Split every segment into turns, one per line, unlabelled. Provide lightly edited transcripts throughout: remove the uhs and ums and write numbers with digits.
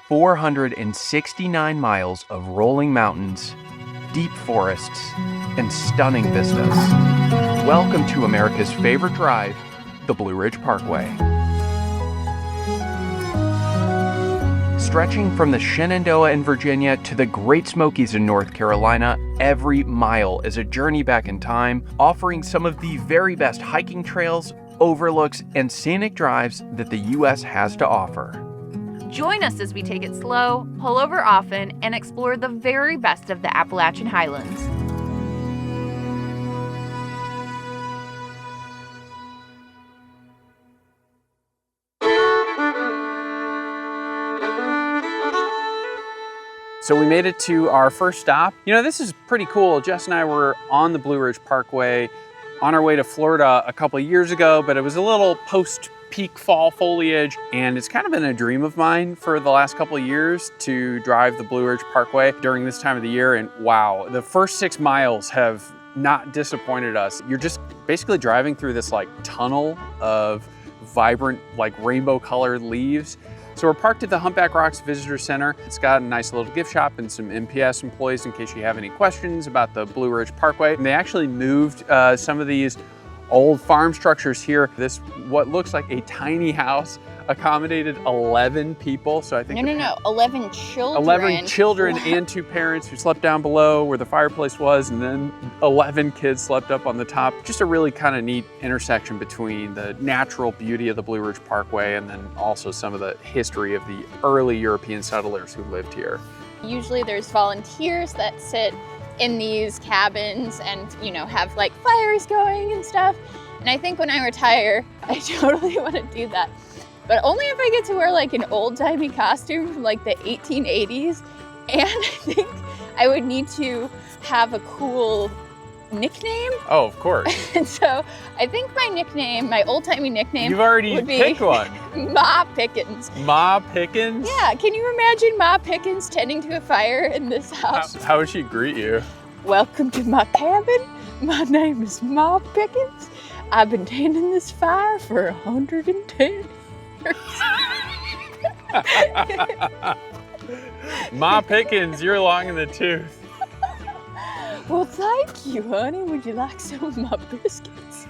469 miles of rolling mountains, deep forests, and stunning vistas. Welcome to America's favorite drive, the Blue Ridge Parkway. Stretching from the Shenandoah in Virginia to the Great Smokies in North Carolina, every mile is a journey back in time, offering some of the very best hiking trails, overlooks, and scenic drives that the U.S. has to offer.
Join us as we take it slow, pull over often, and explore the very best of the Appalachian Highlands.
So we made it to our first stop. You know, this is pretty cool. Jess and I were on the Blue Ridge Parkway on our way to Florida a couple of years ago, but it was a little post-peak fall foliage, and it's kind of been a dream of mine for the last couple of years to drive the Blue Ridge Parkway during this time of the year, and wow, the first 6 miles have not disappointed us. You're just basically driving through this like tunnel of vibrant, like rainbow colored leaves. So we're parked at the Humpback Rocks Visitor Center. It's got a nice little gift shop and some MPS employees in case you have any questions about the Blue Ridge Parkway. And they actually moved some of these old farm structures here. This, what looks like a tiny house, accommodated 11 people. So I think
11 children.
11 children and 2 parents who slept down below where the fireplace was, and then 11 kids slept up on the top. Just a really kind of neat intersection between the natural beauty of the Blue Ridge Parkway and then also some of the history of the early European settlers who lived here.
Usually there's volunteers that sit in these cabins and, you know, have like fires going and stuff. And I think when I retire, I totally want to do that. But only if I get to wear like an old-timey costume from like the 1880s. And I think I would need to have a cool nickname.
Oh, of course.
And so I think my nickname, my old-timey nickname,
You've already picked one.
Ma Pickens.
Ma Pickens?
Yeah, can you imagine Ma Pickens tending to a fire in this house?
How would she greet you?
Welcome to my cabin. My name is Ma Pickens. I've been tending this fire for 110
Ma Pickens, you're long in the tooth.
Well, thank you, honey. Would you like some of my biscuits?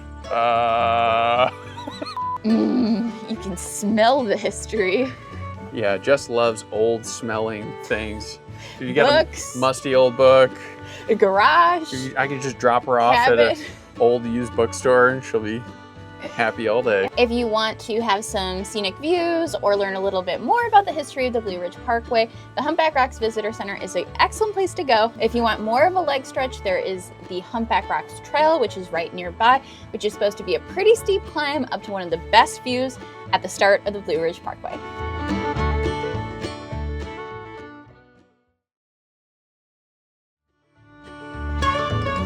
You can smell the history.
Yeah, Jess loves old smelling things. Did you get
Books.
a musty old book?
A garage.
I could just drop her off at an old used bookstore and she'll be happy all day.
If you want to have some scenic views or learn a little bit more about the history of the Blue Ridge Parkway, the Humpback Rocks Visitor Center is an excellent place to go. If you want more of a leg stretch, there is the Humpback Rocks Trail, which is right nearby, which is supposed to be a pretty steep climb up to one of the best views at the start of the Blue Ridge Parkway.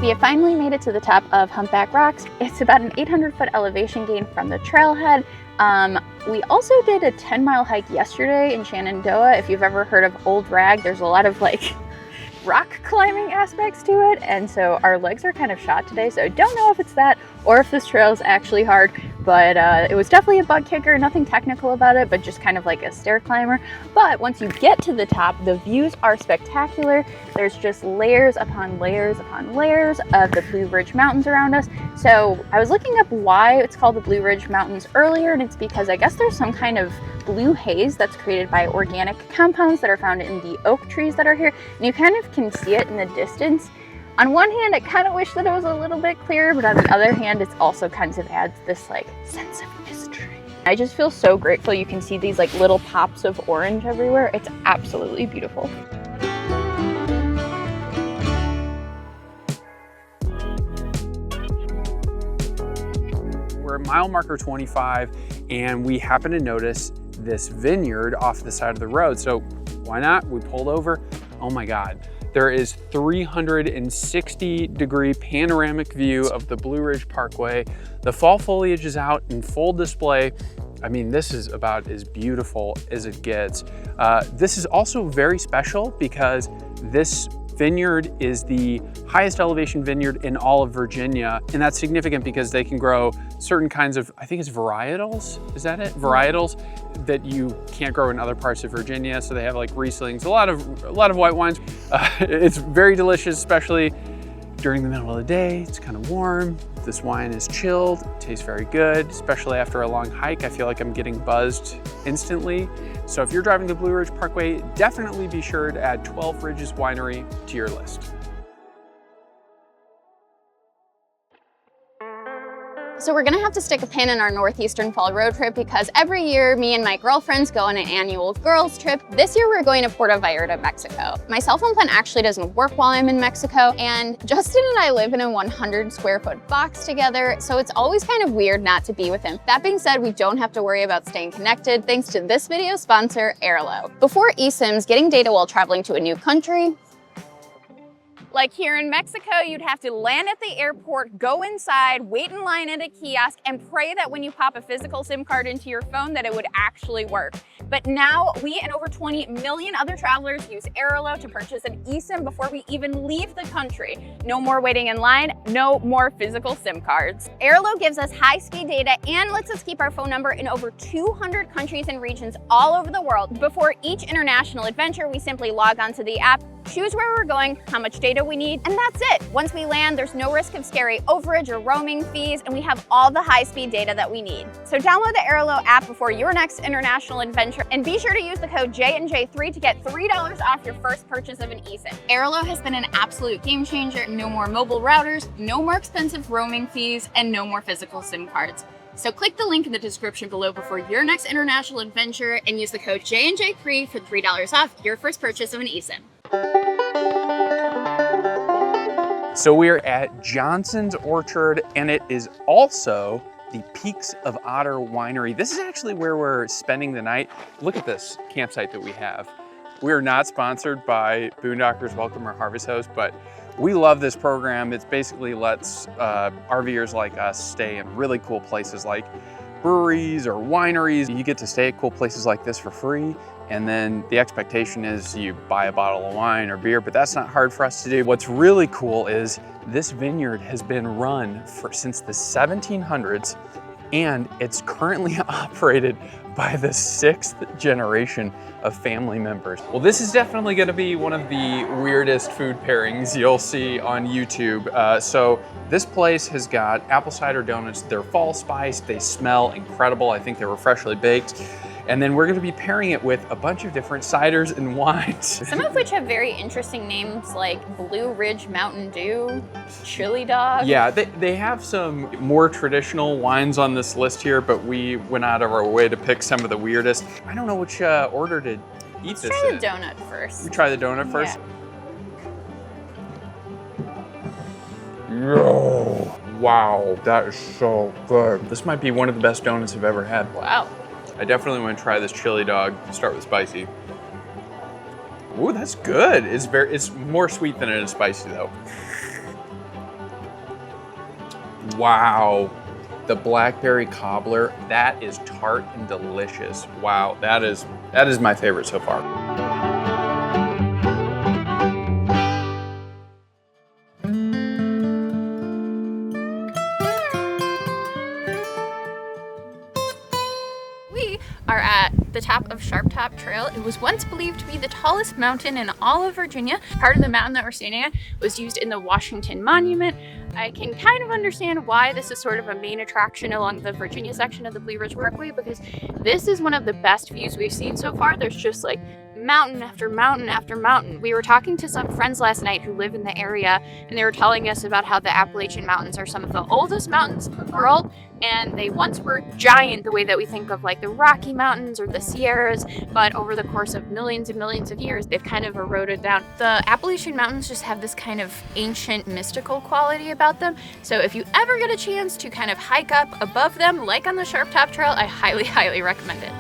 We have finally made it to the top of Humpback Rocks. It's about an 800-foot elevation gain from the trailhead. We also did a 10-mile hike yesterday in Shenandoah. If you've ever heard of Old Rag, there's a lot of like rock climbing aspects to it, and so our legs are kind of shot today, so I don't know if it's that or if this trail is actually hard, but it was definitely a butt kicker. Nothing technical about it, but just kind of like a stair climber. But once you get to the top, the views are spectacular. There's just layers upon layers upon layers of the Blue Ridge Mountains around us. So I was looking up why it's called the Blue Ridge Mountains earlier, and it's because I guess there's some kind of blue haze that's created by organic compounds that are found in the oak trees that are here, and you kind of can see it in the distance. On one hand, I kind of wish that it was a little bit clearer, but on the other hand, it's also kind of adds this like sense of mystery. I just feel so grateful. You can see these like little pops of orange everywhere. It's absolutely beautiful.
We're at mile marker 25, and we happen to notice this vineyard off the side of the road. So why not? We pulled over. Oh my God. There is 360-degree panoramic view of the Blue Ridge Parkway. The fall foliage is out in full display. I mean, this is about as beautiful as it gets. This is also very special because this vineyard is the highest elevation vineyard in all of Virginia. And that's significant because they can grow certain kinds of, I think it's varietals, is that it? Varietals that you can't grow in other parts of Virginia. So they have like Rieslings, a lot of white wines. It's very delicious, especially during the middle of the day. It's kind of warm. This wine is chilled, it tastes very good, especially after a long hike. I feel like I'm getting buzzed instantly. So if you're driving the Blue Ridge Parkway, definitely be sure to add 12 Ridges Winery to your list.
So we're gonna have to stick a pin in our Northeastern Fall road trip because every year me and my girlfriends go on an annual girls trip. This year we're going to Puerto Vallarta, Mexico. My cell phone plan actually doesn't work while I'm in Mexico, and Justin and I live in a 100 square foot box together, so it's always kind of weird not to be with him. That being said, we don't have to worry about staying connected thanks to this video's sponsor, Airlo. Before eSIMs, getting data while traveling to a new country,
like here in Mexico, you'd have to land at the airport, go inside, wait in line at a kiosk, and pray that when you pop a physical SIM card into your phone that it would actually work. But now we and over 20 million other travelers use Airlo to purchase an eSIM before we even leave the country. No more waiting in line, no more physical SIM cards. Airlo gives us high-speed data and lets us keep our phone number in over 200 countries and regions all over the world. Before each international adventure, we simply log onto the app, choose where we're going, how much data we need, and that's it. Once we land, there's no risk of scary overage or roaming fees, and we have all the high-speed data that we need. So download the Airlo app before your next international adventure, and be sure to use the code JNJ3 to get $3 off your first purchase of an eSIM. Airlo has been an absolute game changer. No more mobile routers, no more expensive roaming fees, and no more physical SIM cards. So click the link in the description below before your next international adventure and use the code JNJ3 for $3 off your first purchase of an eSIM.
So we're at Johnson's Orchard, and it is also the Peaks of Otter Winery. This is actually where we're spending the night. Look at this campsite that we have. We are not sponsored by Boondockers Welcome or Harvest Host, but we love this program. It basically lets RVers like us stay in really cool places like breweries or wineries. You get to stay at cool places like this for free. And then the expectation is you buy a bottle of wine or beer, but that's not hard for us to do. What's really cool is this vineyard has been run since the 1700s, and it's currently operated by the 6th generation of family members. Well, this is definitely gonna be one of the weirdest food pairings you'll see on YouTube. So this place has got apple cider donuts. They're fall spiced, they smell incredible. I think they were freshly baked. And then we're gonna be pairing it with a bunch of different ciders and wines.
some of which have very interesting names like Blue Ridge Mountain Dew, Chili Dog.
Yeah, they have some more traditional wines on this list here, but we went out of our way to pick some of the weirdest. I don't know which order to eat this in.
Let's try the donut first.
We try the donut first?
Yeah.
Yo, wow, that is so good. This might be one of the best donuts I've ever had.
Wow.
I definitely want to try this chili dog. Start with spicy. Ooh, that's good. It's more sweet than it is spicy though. Wow. The blackberry cobbler, that is tart and delicious. Wow, that is my favorite so far.
Are at the top of Sharp Top Trail. It was once believed to be the tallest mountain in all of Virginia. Part of the mountain that we're standing at was used in the Washington Monument. I can kind of understand why this is sort of a main attraction along the Virginia section of the Blue Ridge Parkway, because this is one of the best views we've seen so far. There's just like mountain after mountain after mountain. We were talking to some friends last night who live in the area, and they were telling us about how the Appalachian Mountains are some of the oldest mountains in the world, and they once were giant the way that we think of like the Rocky Mountains or the Sierras, but over the course of millions and millions of years, they've kind of eroded down. The Appalachian Mountains just have this kind of ancient mystical quality about them, so if you ever get a chance to kind of hike up above them, like on the Sharp Top Trail, I highly, highly recommend it.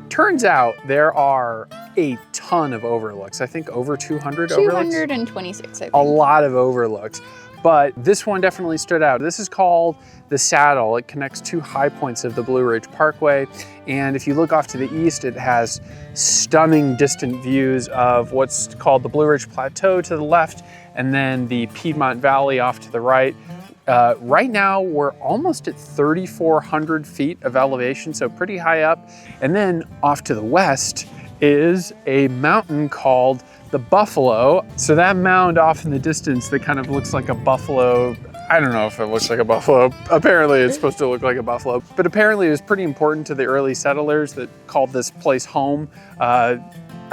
Turns out there are a ton of overlooks. I think over 200 overlooks.
226, I think.
A lot of overlooks. but this one definitely stood out. This is called the Saddle. It connects two high points of the Blue Ridge Parkway. And if you look off to the east, it has stunning distant views of what's called the Blue Ridge Plateau to the left, and then the Piedmont Valley off to the right. Right now, we're almost at 3,400 feet of elevation, so pretty high up. And then off to the west is a mountain called the Buffalo. So that mound off in the distance that kind of looks like a buffalo, I don't know if it looks like a buffalo. Apparently it's supposed to look like a buffalo, but apparently it was pretty important to the early settlers that called this place home. A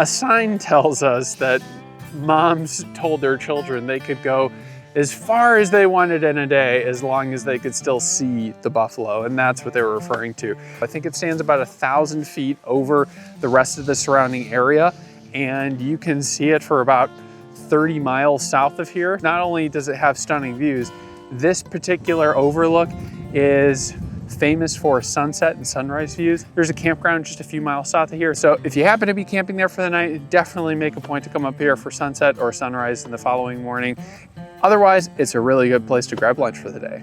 sign tells us that moms told their children they could go as far as they wanted in a day as long as they could still see the buffalo, and that's what they were referring to. I think it stands about 1,000 feet over the rest of the surrounding area, and you can see it for about 30 miles south of here. Not only does it have stunning views, this particular overlook is famous for sunset and sunrise views. There's a campground just a few miles south of here. So if you happen to be camping there for the night, definitely make a point to come up here for sunset or sunrise in the following morning. Otherwise, it's a really good place to grab lunch for the day.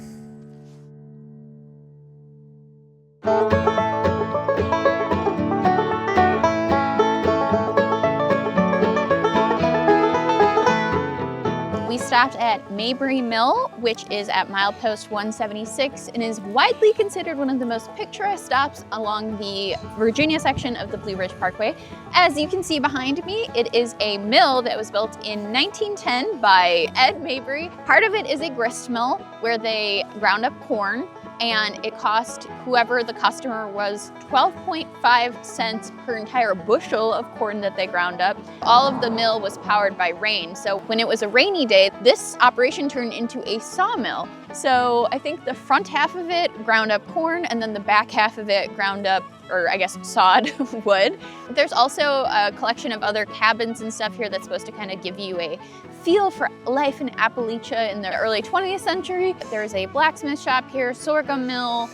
We stopped at Mabry Mill, which is at Milepost 176 and is widely considered one of the most picturesque stops along the Virginia section of the Blue Ridge Parkway. As you can see behind me, it is a mill that was built in 1910 by Ed Mabry. Part of it is a grist mill where they ground up corn, and it cost whoever the customer was 12.5 cents per entire bushel of corn that they ground up. All of the mill was powered by rain, so when it was a rainy day, this operation turned into a sawmill. So I think the front half of it ground up corn, and then the back half of it ground up, or I guess sawed wood. There's also a collection of other cabins and stuff here that's supposed to kind of give you a feel for life in Appalachia in the early 20th century. There's a blacksmith shop here, sorghum mill,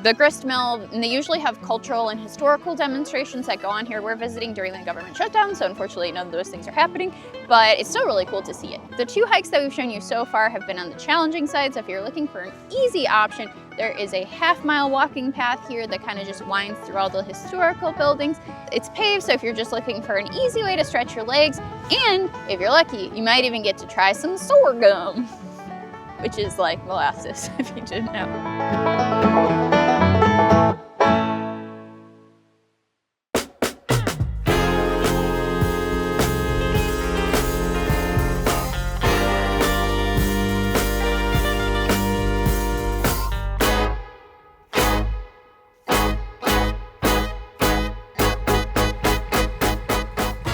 the grist mill, and they usually have cultural and historical demonstrations that go on here. We're visiting during the government shutdown, so unfortunately none of those things are happening, but it's still really cool to see it. The two hikes that we've shown you so far have been on the challenging side, so if you're looking for an easy option, there is a half-mile walking path here that kind of just winds through all the historical buildings. It's paved, so if you're just looking for an easy way to stretch your legs, and if you're lucky, you might even get to try some sorghum, which is like molasses, if you didn't know.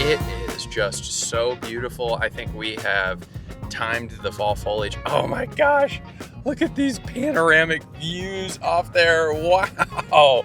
It is just so beautiful. I think we have timed the fall foliage. Oh my gosh, look at these panoramic views off there. Wow.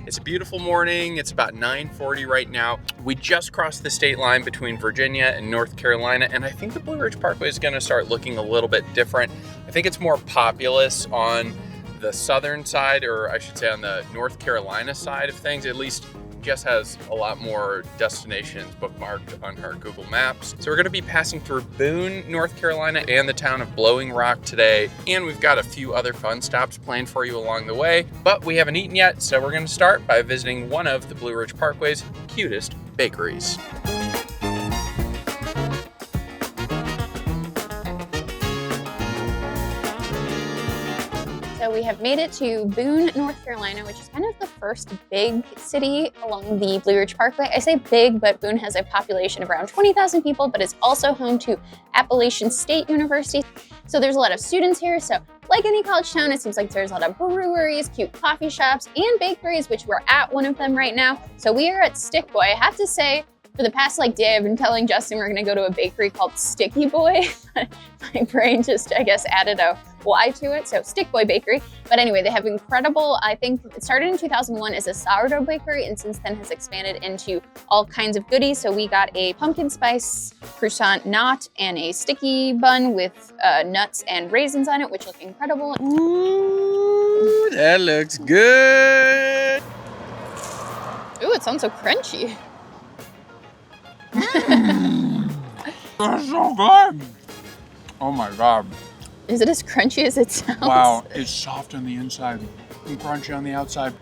It's a beautiful morning. It's about 9:40 right now. We just crossed the state line between Virginia and North Carolina, and I think the Blue Ridge Parkway is gonna start looking a little bit different. I think it's more populous on the southern side, or I should say on the North Carolina side of things. At least Jess has a lot more destinations bookmarked on her Google Maps. So we're gonna be passing through Boone, North Carolina, and the town of Blowing Rock today. And we've got a few other fun stops planned for you along the way, but we haven't eaten yet, so we're gonna start by visiting one of the Blue Ridge Parkway's cutest bakeries.
So we have made it to Boone, North Carolina, which is kind of the first big city along the Blue Ridge Parkway. I say big, but Boone has a population of around 20,000 people, but it's also home to Appalachian State University. So there's a lot of students here. So like any college town, it seems like there's a lot of breweries, cute coffee shops, and bakeries, which we're at one of them right now. So we are at Stick Boy. I have to say, for the past day, I've been telling Justin we're gonna go to a bakery called Sticky Boy. My brain just, I guess, added a Y to it, so Stick Boy Bakery. But anyway, they have incredible, I think it started in 2001 as a sourdough bakery and since then has expanded into all kinds of goodies. So we got a pumpkin spice croissant knot and a sticky bun with nuts and raisins on it, which look incredible.
Ooh, that looks good.
Ooh, it sounds so crunchy.
That's so good. Oh my God.
Is it as crunchy as it sounds?
Wow, it's soft on the inside and crunchy on the outside.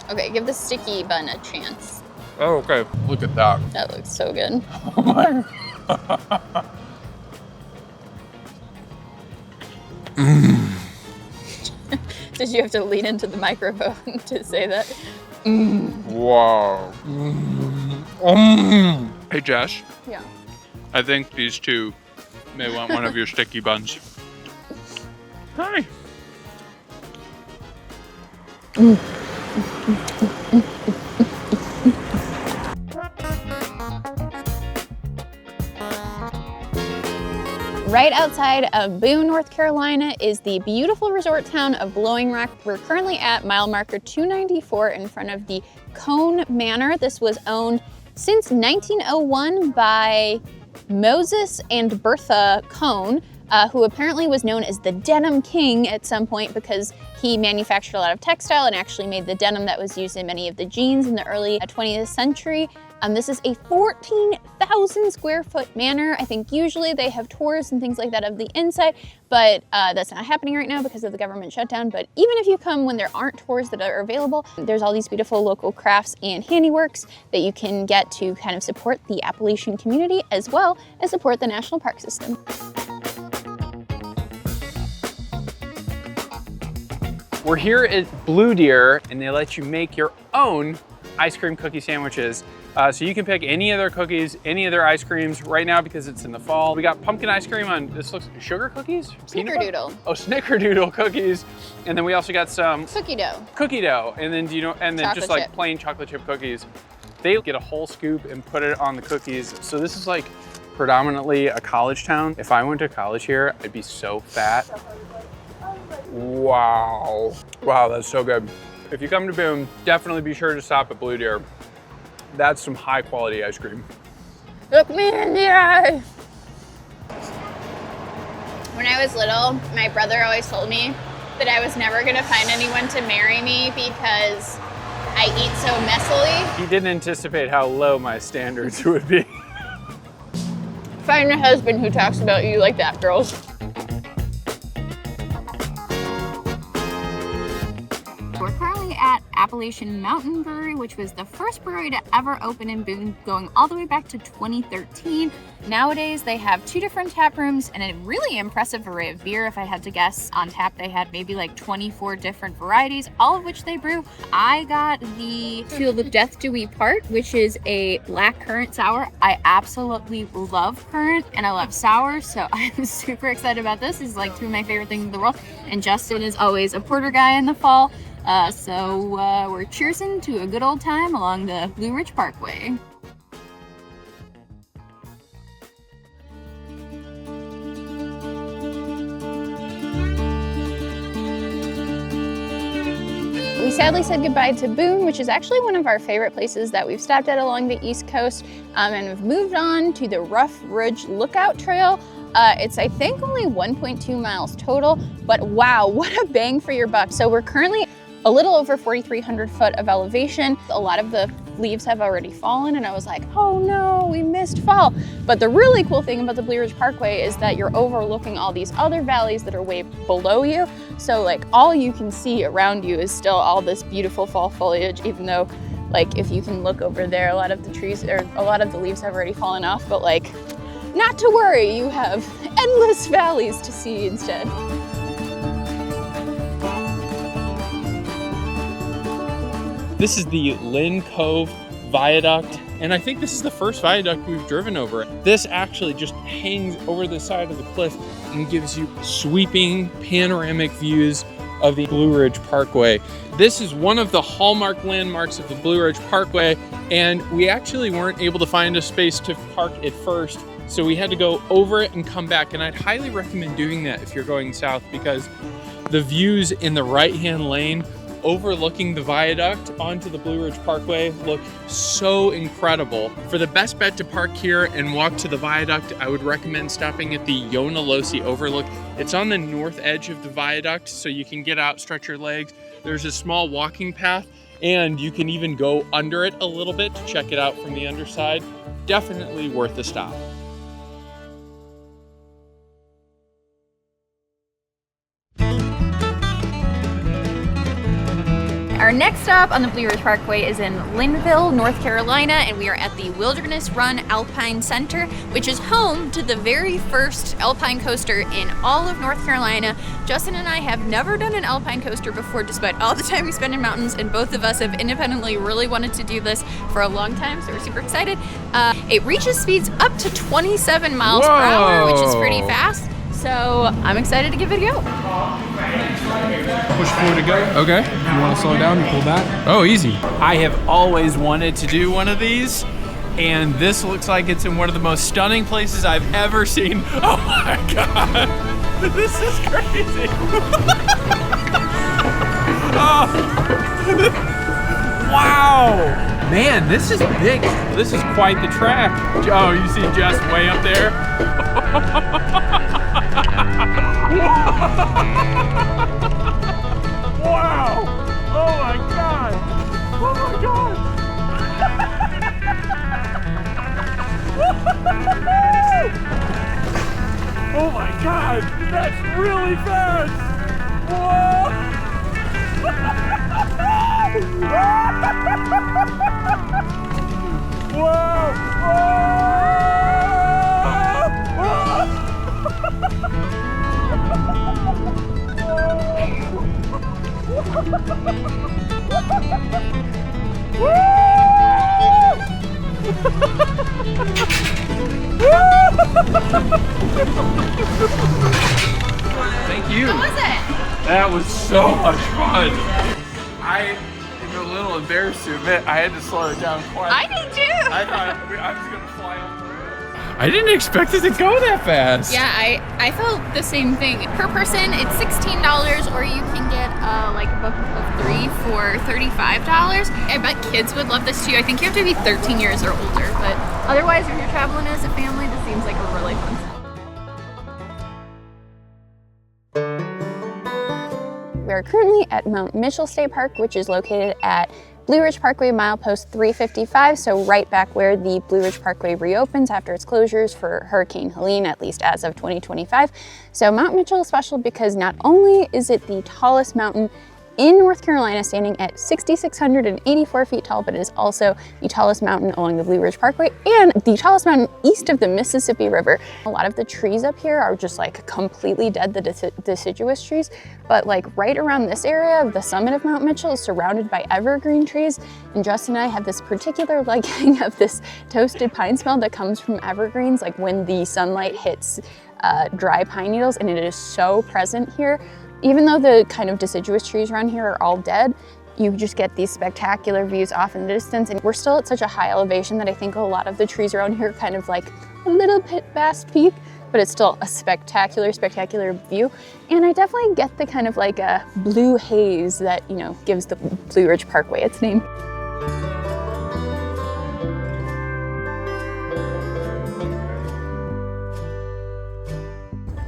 Okay, give the sticky bun a chance.
Oh, okay. Look at that.
That looks so good.
Oh my.
Did you have to lean into the microphone to say that?
Wow. Hey, Jess.
Yeah.
I think these two may want one of your sticky buns. Hi.
Right outside of Boone, North Carolina is the beautiful resort town of Blowing Rock. We're currently at mile marker 294 in front of the Cone Manor. This was owned since 1901 by Moses and Bertha Cone, who apparently was known as the Denim King at some point because he manufactured a lot of textile and actually made the denim that was used in many of the jeans in the early 20th century. This is a 14,000 square foot manor. I think usually they have tours and things like that of the inside, but that's not happening right now because of the government shutdown. But even if you come when there aren't tours that are available, there's all these beautiful local crafts and handiworks that you can get to kind of support the Appalachian community as well as support the national park system.
We're here at Blue Deer, and they let you make your own ice cream cookie sandwiches. So you can pick any of their cookies, any of their ice creams right now because it's in the fall. We got pumpkin ice cream on, this looks, sugar cookies?
Snickerdoodle.
Oh, snickerdoodle cookies. And then we also got some
Cookie dough.
Cookie dough. And then, and then
Chocolate
just like
chip.
plain chocolate chip cookies. They get a whole scoop and put it on the cookies. So this is like predominantly a college town. If I went to college here, I'd be so fat. Wow. Wow, that's so good. If you come to Boone, definitely be sure to stop at Blue Deer. That's some high quality ice cream.
Look me in the eye. When I was little, my brother always told me that I was never gonna find anyone to marry me because I eat so messily.
He didn't anticipate how low my standards would be.
Find a husband who talks about you like that, girls. We're currently at Appalachian Mountain Brewery, which was the first brewery to ever open in Boone, going all the way back to 2013. Nowadays, they have 2 different tap rooms and a really impressive array of beer. If I had to guess, on tap, they had maybe like 24 different varieties, all of which they brew. I got the Field of Death Do We Part, which is a black currant sour. I absolutely love currant and I love sour, so I'm super excited about this. This is like 2 of my favorite things in the world. And Justin is always a porter guy in the fall. So we're cheersing to a good old time along the Blue Ridge Parkway. We sadly said goodbye to Boone, which is actually one of our favorite places that we've stopped at along the East Coast, and we've moved on to the Rough Ridge Lookout Trail. It's, I think, only 1.2 miles total, but wow, what a bang for your buck. So we're currently a little over 4,300 foot of elevation. A lot of the leaves have already fallen and I was like, oh no, we missed fall. But the really cool thing about the Blue Ridge Parkway is that you're overlooking all these other valleys that are way below you. So like all you can see around you is still all this beautiful fall foliage, even though like if you can look over there, a lot of the trees or a lot of the leaves have already fallen off, but like not to worry, you have endless valleys to see instead.
This is the Linn Cove Viaduct, and I think this is the first viaduct we've driven over. This actually just hangs over the side of the cliff and gives you sweeping panoramic views of the Blue Ridge Parkway. This is one of the hallmark landmarks of the Blue Ridge Parkway, and we actually weren't able to find a space to park at first, so we had to go over it and come back, and I'd highly recommend doing that if you're going south because the views in the right-hand lane overlooking the viaduct onto the Blue Ridge Parkway look so incredible. For the best bet to park here and walk to the viaduct, I would recommend stopping at the Yonalosi Overlook. It's on the north edge of the viaduct, so you can get out, stretch your legs. There's a small walking path, and you can even go under it a little bit to check it out from the underside. Definitely worth a stop.
Our next stop on the Blue Ridge Parkway is in Linnville, North Carolina, and we are at the Wilderness Run Alpine Center, which is home to the very first alpine coaster in all of North Carolina. Justin and I have never done an alpine coaster before, despite all the time we spend in mountains, and both of us have independently really wanted to do this for a long time, so we're super excited. It reaches speeds up to 27 miles per hour, which is pretty fast. So I'm excited to give it a go.
Push forward to go. Okay. If you want to slow down, you pull back.
Oh, easy. I have always wanted to do one of these, and this looks like it's in one of the most stunning places I've ever seen. Oh my God. This is crazy. Oh. Wow. Man, this is big. This is quite the track. Oh, you see Jess way up there? Wow! Oh my God! Oh my God! Oh my God! That's really fast! Whoa! Whoa! Thank you.
How was it?
That was so much fun. I am a little embarrassed to admit I had to slow it down quite.
I did too.
I thought I was gonna fly on through it. I didn't expect it to go that fast.
Yeah, I felt the same thing. Per person, it's $16, or you can get like a book of 3 for $35. I bet kids would love this too. I think you have to be 13 years or older, but otherwise, if you're traveling as a family, this seems like a really fun stop.
We are currently at Mount Mitchell State Park, which is located at Blue Ridge Parkway Milepost 355, so right back where the Blue Ridge Parkway reopens after its closures for Hurricane Helene, at least as of 2025. So Mount Mitchell is special because not only is it the tallest mountain in North Carolina, standing at 6,684 feet tall, but it is also the tallest mountain along the Blue Ridge Parkway and the tallest mountain east of the Mississippi River. A lot of the trees up here are just like completely dead, the deciduous trees, but like right around this area of the summit of Mount Mitchell is surrounded by evergreen trees. And Justin and I have this particular liking of this toasted pine smell that comes from evergreens, like when the sunlight hits dry pine needles, and it is so present here. Even though the kind of deciduous trees around here are all dead, you just get these spectacular views off in the distance. And we're still at such a high elevation that I think a lot of the trees around here are kind of like a little bit past peak, but it's still a spectacular, spectacular view. And I definitely get the kind of like a blue haze that, you know, gives the Blue Ridge Parkway its name.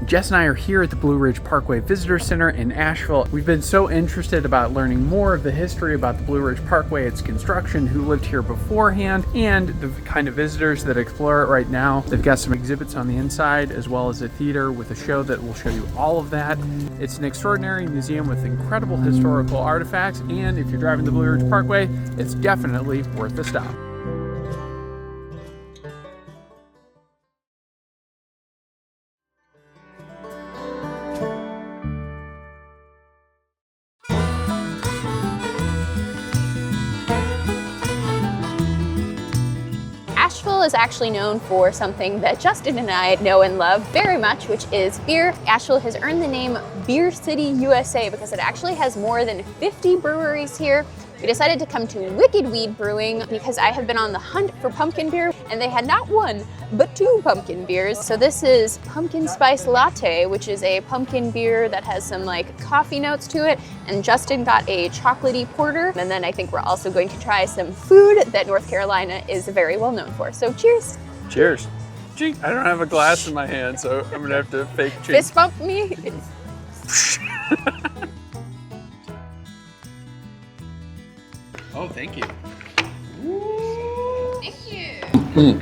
Jess and I are here at the Blue Ridge Parkway Visitor Center in Asheville. We've been so interested about learning more of the history about the Blue Ridge Parkway, its construction, who lived here beforehand, and the kind of visitors that explore it right now. They've got some exhibits on the inside, as well as a theater with a show that will show you all of that. It's an extraordinary museum with incredible historical artifacts, and if you're driving the Blue Ridge Parkway, it's definitely worth a stop.
Asheville is actually known for something that Justin and I know and love very much, which is beer. Asheville has earned the name Beer City, USA because it actually has more than 50 breweries here. We decided to come to Wicked Weed Brewing because I have been on the hunt for pumpkin beer, and they had not one, but 2 pumpkin beers. So this is Pumpkin Spice Latte, which is a pumpkin beer that has some like coffee notes to it, and Justin got a chocolatey porter. And then I think we're also going to try some food that North Carolina is very well known for. So cheers.
Cheers. Gee, I don't have a glass in my hand, so I'm gonna have to fake cheers.
Fist bump me.
Oh, thank you.
Thank you.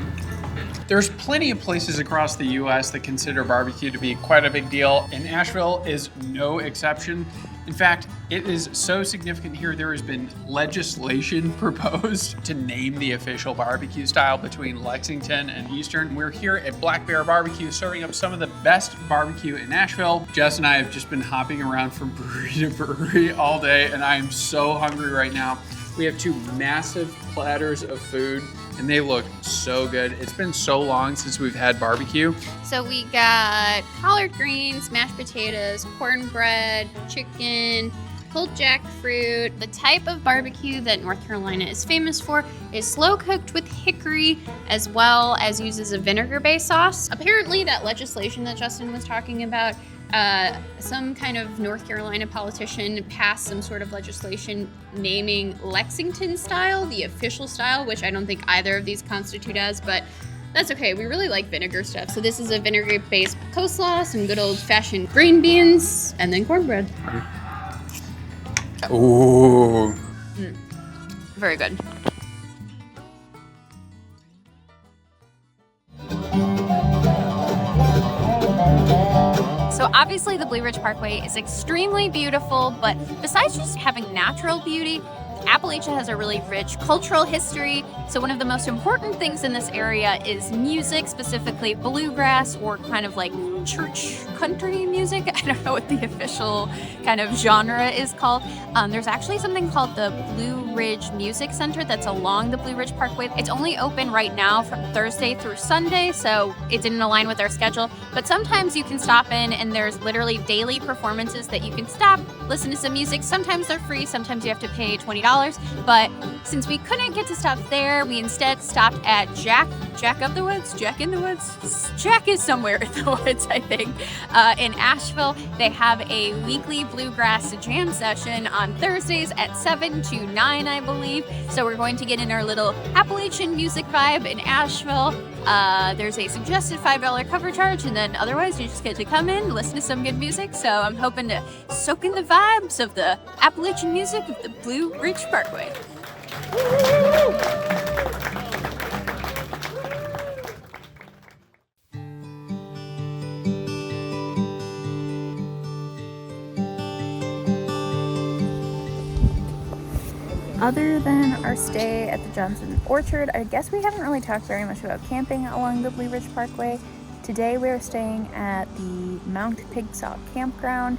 There's plenty of places across the US that consider barbecue to be quite a big deal, and Asheville is no exception. In fact, it is so significant here, there has been legislation proposed to name the official barbecue style between Lexington and Eastern. We're here at Black Bear Barbecue, serving up some of the best barbecue in Asheville. Jess and I have just been hopping around from brewery to brewery all day, and I am so hungry right now. We have 2 massive platters of food, and they look so good. It's been so long since we've had barbecue.
So we got collard greens, mashed potatoes, cornbread, chicken, pulled jackfruit. The type of barbecue that North Carolina is famous for is slow cooked with hickory, as well as uses a vinegar-based sauce. Apparently that legislation that Justin was talking about, some kind of North Carolina politician passed some sort of legislation naming Lexington style the official style, which I don't think either of these constitute as, but that's okay. We really like vinegar stuff. So this is a vinegar-based coleslaw, some good old-fashioned green beans, and then cornbread.
Ooh.
Very good. So obviously the Blue Ridge Parkway is extremely beautiful, but besides just having natural beauty, Appalachia has a really rich cultural history. So one of the most important things in this area is music, specifically bluegrass or kind of like church country music. I don't know what the official kind of genre is called. There's actually something called the Blue Ridge Music Center that's along the Blue Ridge Parkway. It's only open right now from Thursday through Sunday, so it didn't align with our schedule. But sometimes you can stop in and there's literally daily performances that you can stop, listen to some music. Sometimes they're free, sometimes you have to pay $20. But since we couldn't get to stop there, we instead stopped at Jack of the Woods? Jack in the Woods? Jack is somewhere in the woods, I think, in Asheville. They have a weekly bluegrass jam session on Thursdays at 7 to 9, I believe. So we're going to get in our little Appalachian music vibe in Asheville. There's a suggested $5 cover charge, and then otherwise you just get to come in, listen to some good music. So I'm hoping to soak in the vibes of the Appalachian music of the Blue Ridge Parkway. Other than our stay at the Johnson Orchard, I guess we haven't really talked very much about camping along the Blue Ridge Parkway. Today we're staying at the Mount Pisgah Campground,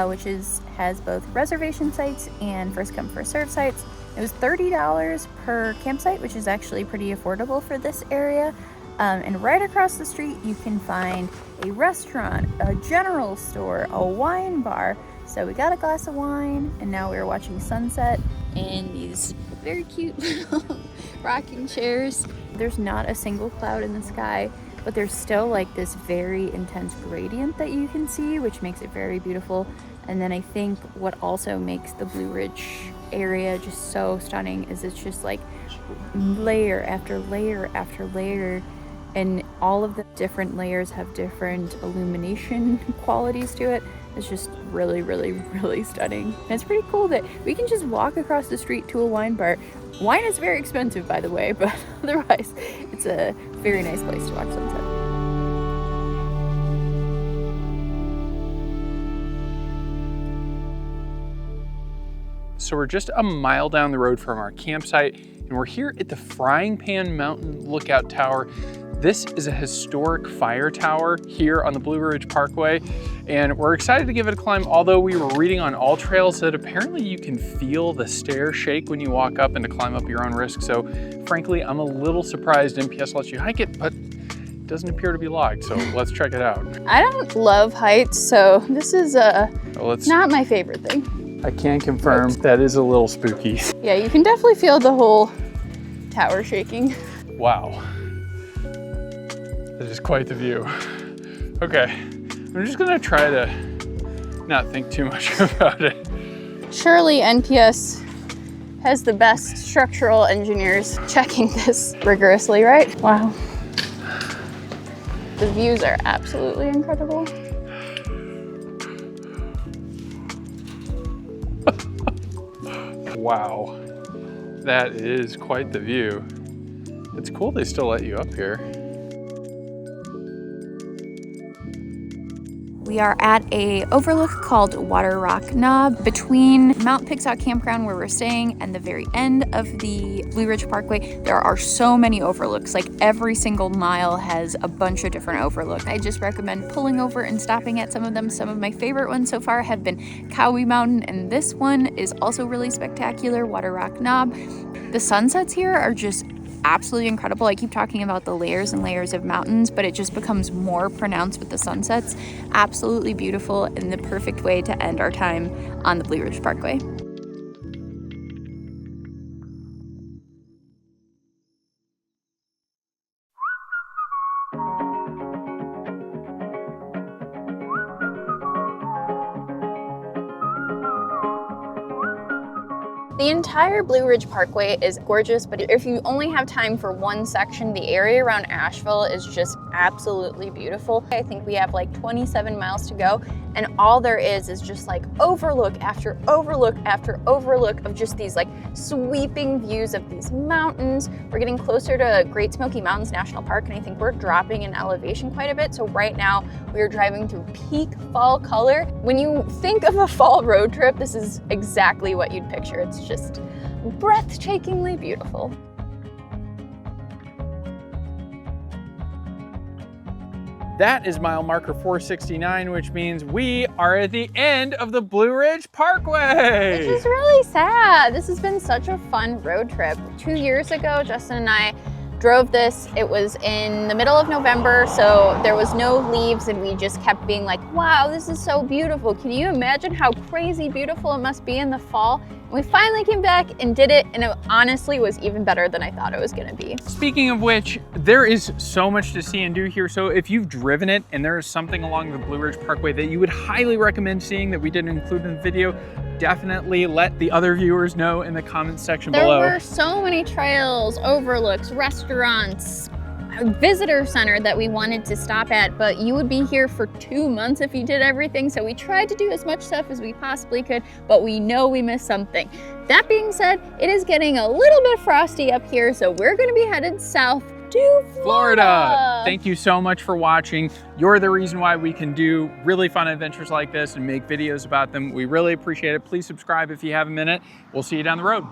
which has both reservation sites and first come first serve sites. It was $30 per campsite, which is actually pretty affordable for this area. And right across the street you can find a restaurant, a general store, a wine bar. So we got a glass of wine, and now we're watching sunset in these very cute little rocking chairs. There's not a single cloud in the sky, but there's still like this very intense gradient that you can see, which makes it very beautiful. And then I think what also makes the Blue Ridge area just so stunning is it's just like layer after layer after layer, and all of the different layers have different illumination qualities to it. It's just really, really, really stunning. And it's pretty cool that we can just walk across the street to a wine bar. Wine is very expensive, by the way, but otherwise it's a very nice place to watch sunset.
So we're just a mile down the road from our campsite, and we're here at the Frying Pan Mountain Lookout Tower. This is a historic fire tower here on the Blue Ridge Parkway, and we're excited to give it a climb, although we were reading on All Trails that apparently you can feel the stairs shake when you walk up and to climb up your own risk. So frankly, I'm a little surprised NPS lets you hike it, but it doesn't appear to be locked, so let's check it out.
I don't love heights, so this is not my favorite thing.
I can confirm that is a little spooky.
Yeah, you can definitely feel the whole tower shaking.
Wow. That is quite the view. Okay, I'm just gonna try to not think too much about it.
Surely NPS has the best structural engineers checking this rigorously, right? Wow. The views are absolutely incredible.
Wow, that is quite the view. It's cool they still let you up here.
We are at a overlook called Water Rock Knob between Mount Pisgah Campground where we're staying and the very end of the Blue Ridge Parkway. There are so many overlooks, like every single mile has a bunch of different overlooks. I just recommend pulling over and stopping at some of them. Some of my favorite ones so far have been Cowie Mountain, and this one is also really spectacular, Water Rock Knob. The sunsets here are just absolutely incredible. I keep talking about the layers and layers of mountains, but it just becomes more pronounced with the sunsets. Absolutely beautiful and the perfect way to end our time on the Blue Ridge Parkway. The entire Blue Ridge Parkway is gorgeous, but if you only have time for one section, the area around Asheville is just absolutely beautiful. I think we have like 27 miles to go, and all there is just like overlook after overlook after overlook of just these like sweeping views of these mountains. We're getting closer to Great Smoky Mountains National Park, and I think we're dropping in elevation quite a bit. So right now we are driving through peak fall color. When you think of a fall road trip, this is exactly what you'd picture. It's just breathtakingly beautiful.
That is mile marker 469, which means we are at the end of the Blue Ridge Parkway.
Which is really sad. This has been such a fun road trip. 2 years ago, Justin and I drove this. It was in the middle of November, so there was no leaves, and we just kept being like, wow, this is so beautiful. Can you imagine how crazy beautiful it must be in the fall? And we finally came back and did it, and it honestly was even better than I thought it was gonna be.
Speaking of which, there is so much to see and do here. So if you've driven it and there is something along the Blue Ridge Parkway that you would highly recommend seeing that we didn't include in the video, definitely let the other viewers know in the comments section below.
There were so many trails, overlooks, restaurants, a visitor center that we wanted to stop at, but you would be here for 2 months if you did everything. So we tried to do as much stuff as we possibly could, but we know we missed something. That being said, it is getting a little bit frosty up here, so we're gonna be headed south to Florida.
Thank you so much for watching. You're the reason why we can do really fun adventures like this and make videos about them. We really appreciate it. Please subscribe if you have a minute. We'll see you down the road.